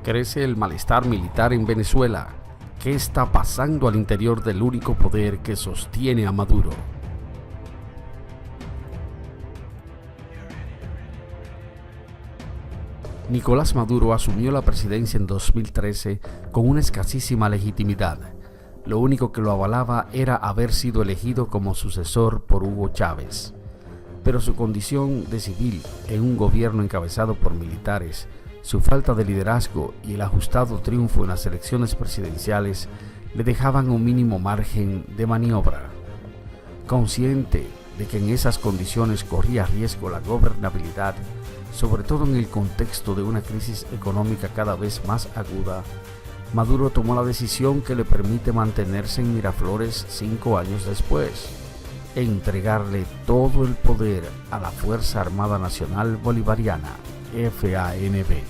Crece el malestar militar en Venezuela. ¿Qué está pasando al interior del único poder que sostiene a Maduro? Nicolás Maduro asumió la presidencia en 2013 con una escasísima legitimidad. Lo único que lo avalaba era haber sido elegido como sucesor por Hugo Chávez. Pero su condición de civil en un gobierno encabezado por militares, su falta de liderazgo y el ajustado triunfo en las elecciones presidenciales le dejaban un mínimo margen de maniobra. Consciente de que en esas condiciones corría riesgo la gobernabilidad, sobre todo en el contexto de una crisis económica cada vez más aguda, Maduro tomó la decisión que le permite mantenerse en Miraflores 5 años después, e entregarle todo el poder a la Fuerza Armada Nacional Bolivariana, FANB.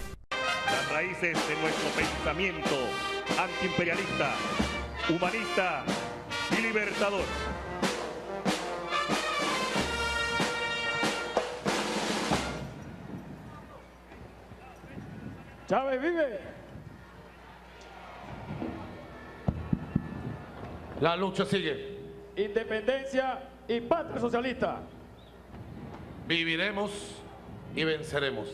Las raíces de nuestro pensamiento antiimperialista, humanista y libertador. Chávez vive. La lucha sigue. Independencia y patria socialista. Viviremos y venceremos.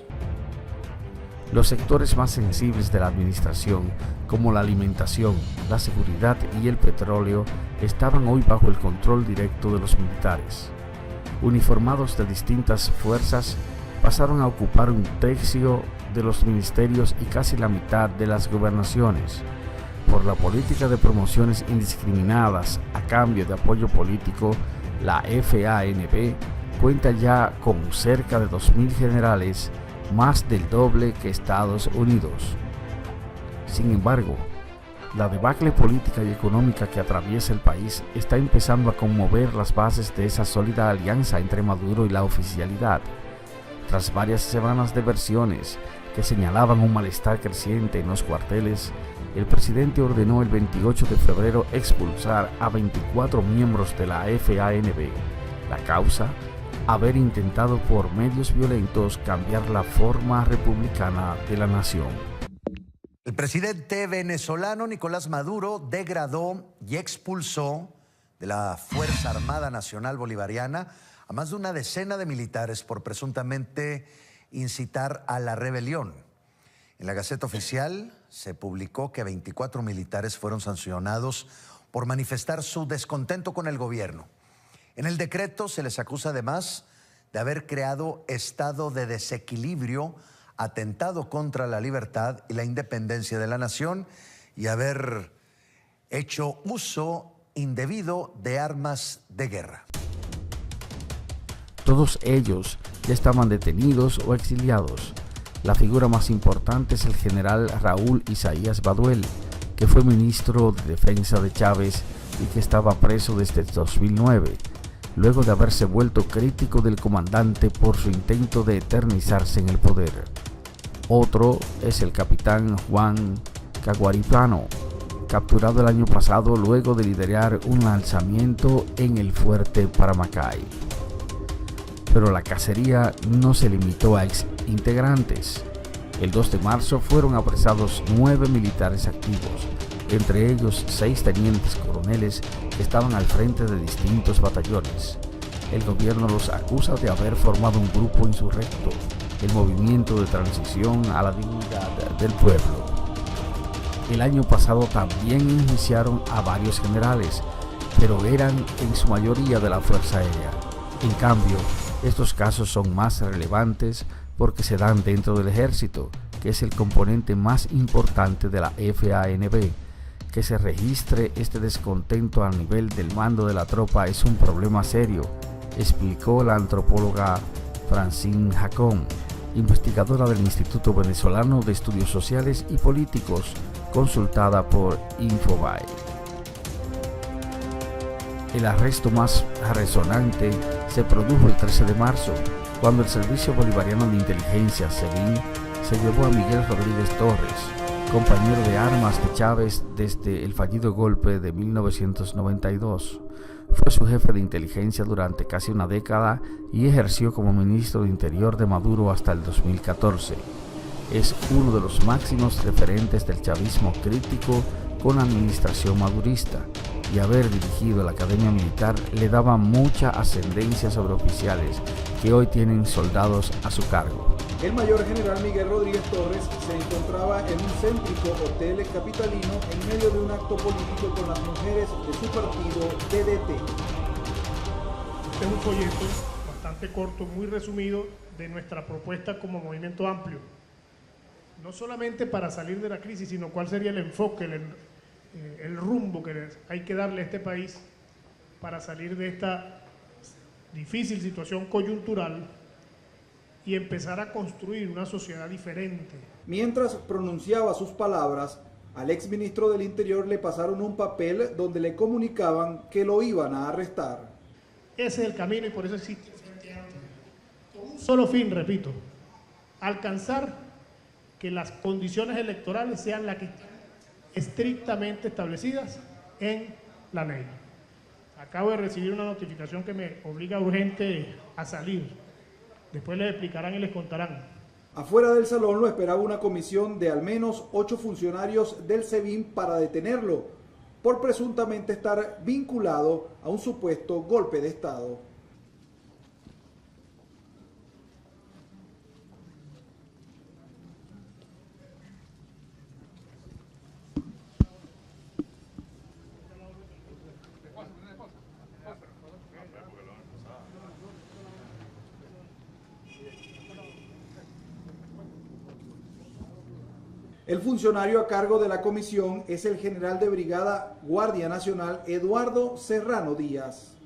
Los sectores más sensibles de la administración, como la alimentación, la seguridad y el petróleo, estaban hoy bajo el control directo de los militares. Uniformados de distintas fuerzas, pasaron a ocupar un tercio de los ministerios y casi la mitad de las gobernaciones. Por la política de promociones indiscriminadas a cambio de apoyo político, la FANB cuenta ya con cerca de 2.000 generales, más del doble que Estados Unidos. Sin embargo, la debacle política y económica que atraviesa el país está empezando a conmover las bases de esa sólida alianza entre Maduro y la oficialidad. Tras varias semanas de versiones que señalaban un malestar creciente en los cuarteles, el presidente ordenó el 28 de febrero expulsar a 24 miembros de la FANB. La causa: haber intentado por medios violentos cambiar la forma republicana de la nación. El presidente venezolano Nicolás Maduro degradó y expulsó de la Fuerza Armada Nacional Bolivariana a más de una decena de militares por presuntamente incitar a la rebelión. En la Gaceta Oficial se publicó que 24 militares fueron sancionados por manifestar su descontento con el gobierno. En el decreto se les acusa además de haber creado estado de desequilibrio, atentado contra la libertad y la independencia de la nación y haber hecho uso indebido de armas de guerra. Todos ellos ya estaban detenidos o exiliados. La figura más importante es el general Raúl Isaías Baduel, que fue ministro de Defensa de Chávez y que estaba preso desde 2009, luego de haberse vuelto crítico del comandante por su intento de eternizarse en el poder. Otro es el capitán Juan Caguariplano, capturado el año pasado luego de liderar un lanzamiento en el fuerte Paramacay. Pero la cacería no se limitó a ex-integrantes. El 2 de marzo fueron apresados 9 militares activos, entre ellos 6 tenientes coroneles que estaban al frente de distintos batallones. El gobierno los acusa de haber formado un grupo insurrecto, el Movimiento de Transición a la Dignidad del Pueblo. El año pasado también enjuiciaron a varios generales, pero eran en su mayoría de la Fuerza Aérea. En cambio, estos casos son más relevantes porque se dan dentro del ejército, que es el componente más importante de la FANB. Que se registre este descontento a nivel del mando de la tropa es un problema serio, explicó la antropóloga Francine Jacón, investigadora del Instituto Venezolano de Estudios Sociales y Políticos, consultada por Infobae. El arresto más resonante se produjo el 13 de marzo, cuando el Servicio Bolivariano de Inteligencia, SEBIN, se llevó a Miguel Rodríguez Torres, compañero de armas de Chávez desde el fallido golpe de 1992. Fue su jefe de inteligencia durante casi una década y ejerció como ministro de Interior de Maduro hasta el 2014. Es uno de los máximos referentes del chavismo crítico con la administración madurista, y haber dirigido la Academia Militar le daba mucha ascendencia sobre oficiales que hoy tienen soldados a su cargo. El mayor general Miguel Rodríguez Torres se encontraba en un céntrico hotel capitalino en medio de un acto político con las mujeres de su partido DDT. Este es un folleto bastante corto, muy resumido, de nuestra propuesta como movimiento amplio. No solamente para salir de la crisis, sino cuál sería el enfoque, el rumbo que hay que darle a este país para salir de esta difícil situación coyuntural y empezar a construir una sociedad diferente. Mientras pronunciaba sus palabras, al exministro del Interior le pasaron un papel donde le comunicaban que lo iban a arrestar. Ese es el camino y por eso existe el Frente Amplio. Con un solo fin, repito, alcanzar que las condiciones electorales sean las que están estrictamente establecidas en la ley. Acabo de recibir una notificación que me obliga urgente a salir. Después les explicarán y les contarán. Afuera del salón lo esperaba una comisión de al menos 8 funcionarios del SEBIN para detenerlo por presuntamente estar vinculado a un supuesto golpe de Estado. El funcionario a cargo de la comisión es el general de brigada Guardia Nacional Eduardo Serrano Díaz.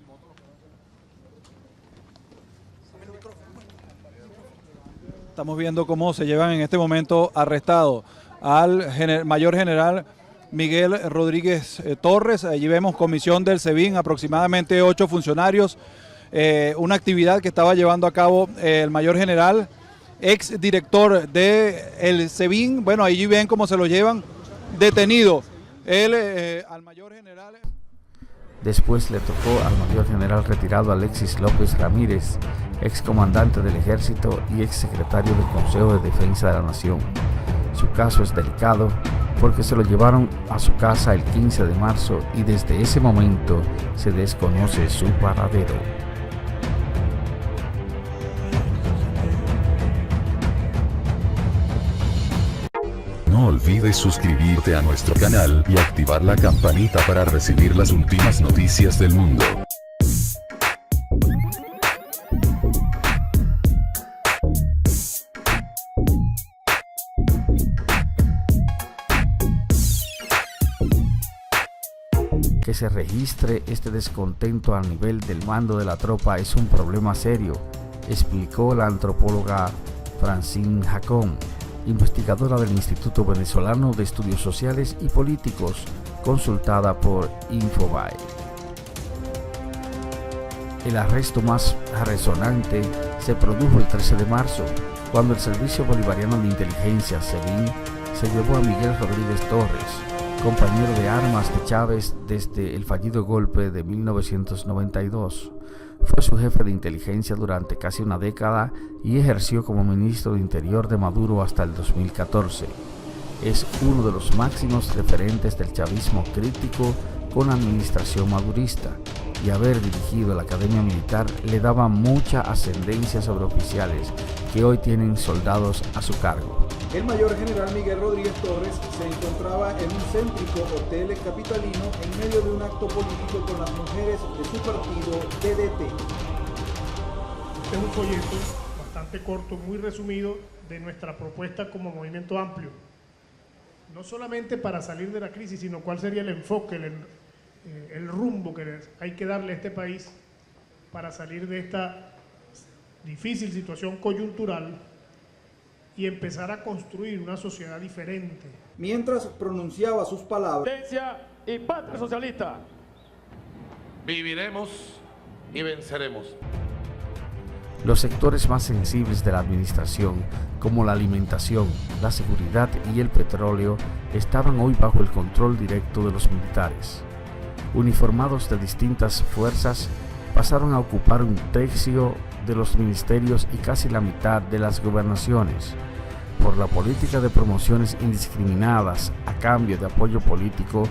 Estamos viendo cómo se llevan en este momento arrestado al mayor general Miguel Rodríguez Torres. Allí vemos comisión del SEBIN, aproximadamente 8 funcionarios, una actividad que estaba llevando a cabo el mayor general, ex director del SEBIN. Bueno, allí ven cómo se lo llevan detenido al mayor general. Después le tocó al mayor general retirado Alexis López Ramírez, ex comandante del ejército y ex secretario del Consejo de Defensa de la Nación. Su caso es delicado porque se lo llevaron a su casa el 15 de marzo y desde ese momento se desconoce su paradero. No olvides suscribirte a nuestro canal y activar la campanita para recibir las últimas noticias del mundo. Que se registre este descontento a nivel del mando de la tropa es un problema serio, explicó la antropóloga Francine Jacón, investigadora del Instituto Venezolano de Estudios Sociales y Políticos, consultada por Infobae. El arresto más resonante se produjo el 13 de marzo, cuando el Servicio Bolivariano de Inteligencia, SEBIN, se llevó a Miguel Rodríguez Torres, compañero de armas de Chávez desde el fallido golpe de 1992. Fue su jefe de inteligencia durante casi una década y ejerció como ministro de Interior de Maduro hasta el 2014. Es uno de los máximos referentes del chavismo crítico con la administración madurista, y haber dirigido la Academia Militar le daba mucha ascendencia sobre oficiales que hoy tienen soldados a su cargo. El mayor general Miguel Rodríguez Torres se encontraba en un céntrico hotel capitalino en medio de un acto político con las mujeres de su partido DDT. Este es un folleto bastante corto, muy resumido, de nuestra propuesta como movimiento amplio. No solamente para salir de la crisis, sino cuál sería el enfoque, el rumbo que hay que darle a este país para salir de esta difícil situación coyuntural y empezar a construir una sociedad diferente. Mientras pronunciaba sus palabras, Independencia y patria socialista. Viviremos y venceremos. Los sectores más sensibles de la administración, como la alimentación, la seguridad y el petróleo, estaban hoy bajo el control directo de los militares. Uniformados de distintas fuerzas, pasaron a ocupar un tercio de los ministerios y casi la mitad de las gobernaciones. por la política de promociones indiscriminadas a cambio de apoyo político,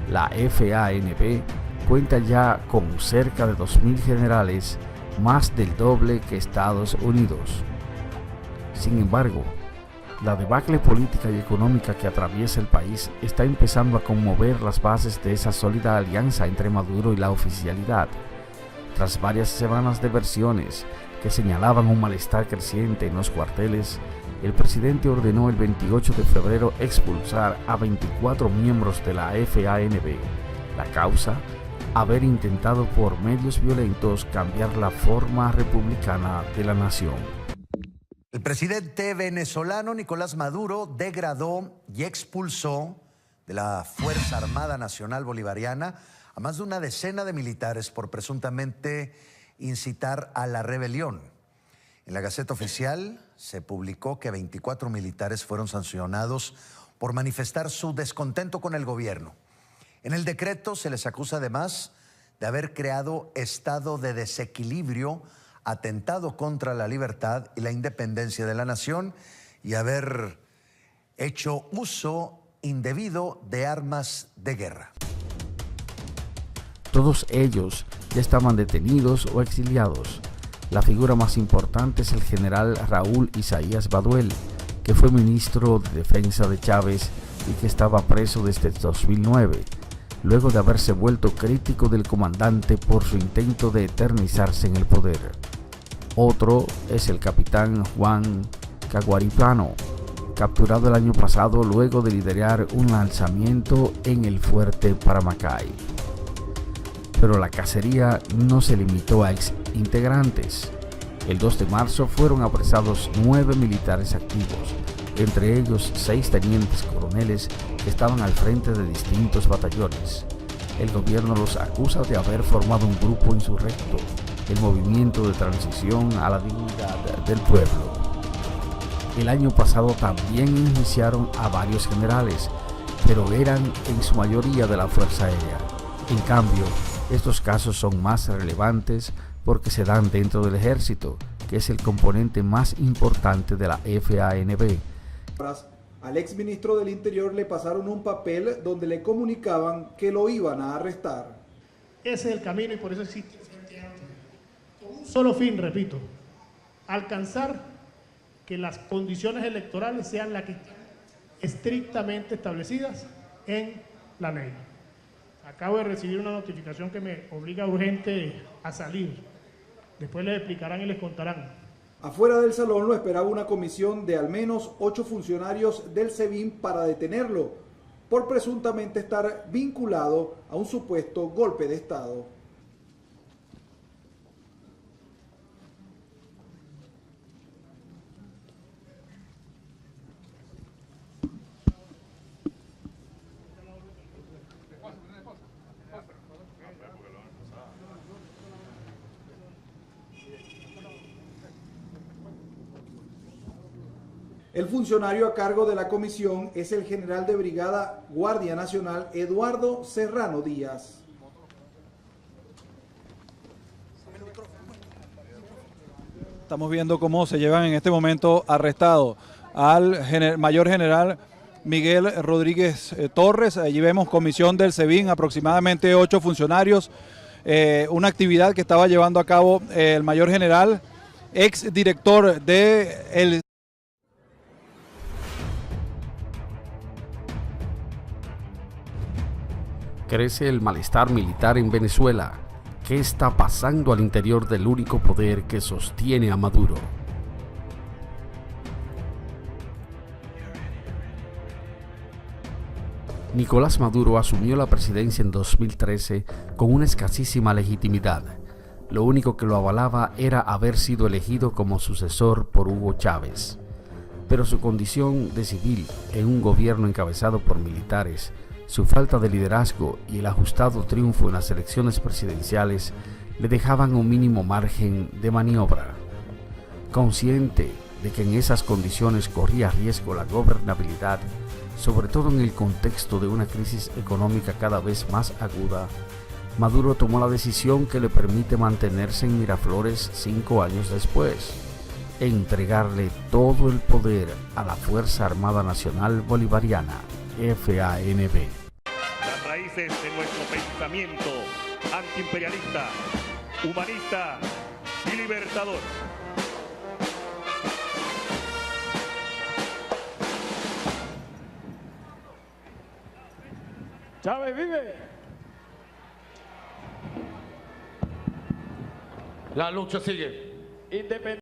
la FANB cuenta ya con cerca de 2.000 generales, más del doble que Estados Unidos. Sin embargo, la debacle política y económica que atraviesa el país está empezando a conmover las bases de esa sólida alianza entre Maduro y la oficialidad. Tras varias semanas de versiones que señalaban un malestar creciente en los cuarteles, el presidente ordenó el 28 de febrero expulsar a 24 miembros de la FANB. La causa: haber intentado por medios violentos cambiar la forma republicana de la nación. El presidente venezolano Nicolás Maduro degradó y expulsó de la Fuerza Armada Nacional Bolivariana a más de una decena de militares por presuntamente incitar a la rebelión. En la Gaceta Oficial se publicó que 24 militares fueron sancionados por manifestar su descontento con el gobierno. En el decreto se les acusa además de haber creado estado de desequilibrio, atentado contra la libertad y la independencia de la nación y haber hecho uso indebido de armas de guerra. Todos ellos ya estaban detenidos o exiliados. La figura más importante es el general Raúl Isaías Baduel, que fue ministro de Defensa de Chávez y que estaba preso desde 2009, luego de haberse vuelto crítico del comandante por su intento de eternizarse en el poder. Otro es el capitán Juan Caguariplano, capturado el año pasado luego de liderar un lanzamiento en el fuerte Paramacay. Pero la cacería no se limitó a ex-integrantes. El 2 de marzo fueron apresados 9 militares activos, entre ellos 6 tenientes coroneles que estaban al frente de distintos batallones. El gobierno los acusa de haber formado un grupo insurrecto, el Movimiento de Transición a la Dignidad del Pueblo. El año pasado también enjuiciaron a varios generales, pero eran en su mayoría de la Fuerza Aérea. En cambio, estos casos son más relevantes porque se dan dentro del Ejército, que es el componente más importante de la FANB. Al exministro del Interior le pasaron un papel donde le comunicaban que lo iban a arrestar. Ese es el camino y por eso existe el Frente Amplio. Con un solo fin, repito, alcanzar que las condiciones electorales sean las que están estrictamente establecidas en la ley. Acabo de recibir una notificación que me obliga urgente a salir. Después les explicarán y les contarán. Afuera del salón lo esperaba una comisión de al menos 8 funcionarios del SEBIN para detenerlo por presuntamente estar vinculado a un supuesto golpe de Estado. El funcionario a cargo de la comisión es el general de brigada Guardia Nacional Eduardo Serrano Díaz. Estamos viendo cómo se llevan en este momento arrestado al mayor general Miguel Rodríguez Torres. Allí vemos comisión del SEBIN, aproximadamente 8 funcionarios. Una actividad que estaba llevando a cabo el mayor general, ex director del... Crece el malestar militar en Venezuela. ¿Qué está pasando al interior del único poder que sostiene a Maduro? Nicolás Maduro asumió la presidencia en 2013 con una escasísima legitimidad. Lo único que lo avalaba era haber sido elegido como sucesor por Hugo Chávez. Pero su condición de civil en un gobierno encabezado por militares, su falta de liderazgo y el ajustado triunfo en las elecciones presidenciales le dejaban un mínimo margen de maniobra. Consciente de que en esas condiciones corría riesgo la gobernabilidad, sobre todo en el contexto de una crisis económica cada vez más aguda, Maduro tomó la decisión que le permite mantenerse en Miraflores 5 años después. e entregarle todo el poder a la Fuerza Armada Nacional Bolivariana, FANB. Las raíces de nuestro pensamiento antiimperialista, humanista y libertador. Chávez vive. La lucha sigue. Independiente.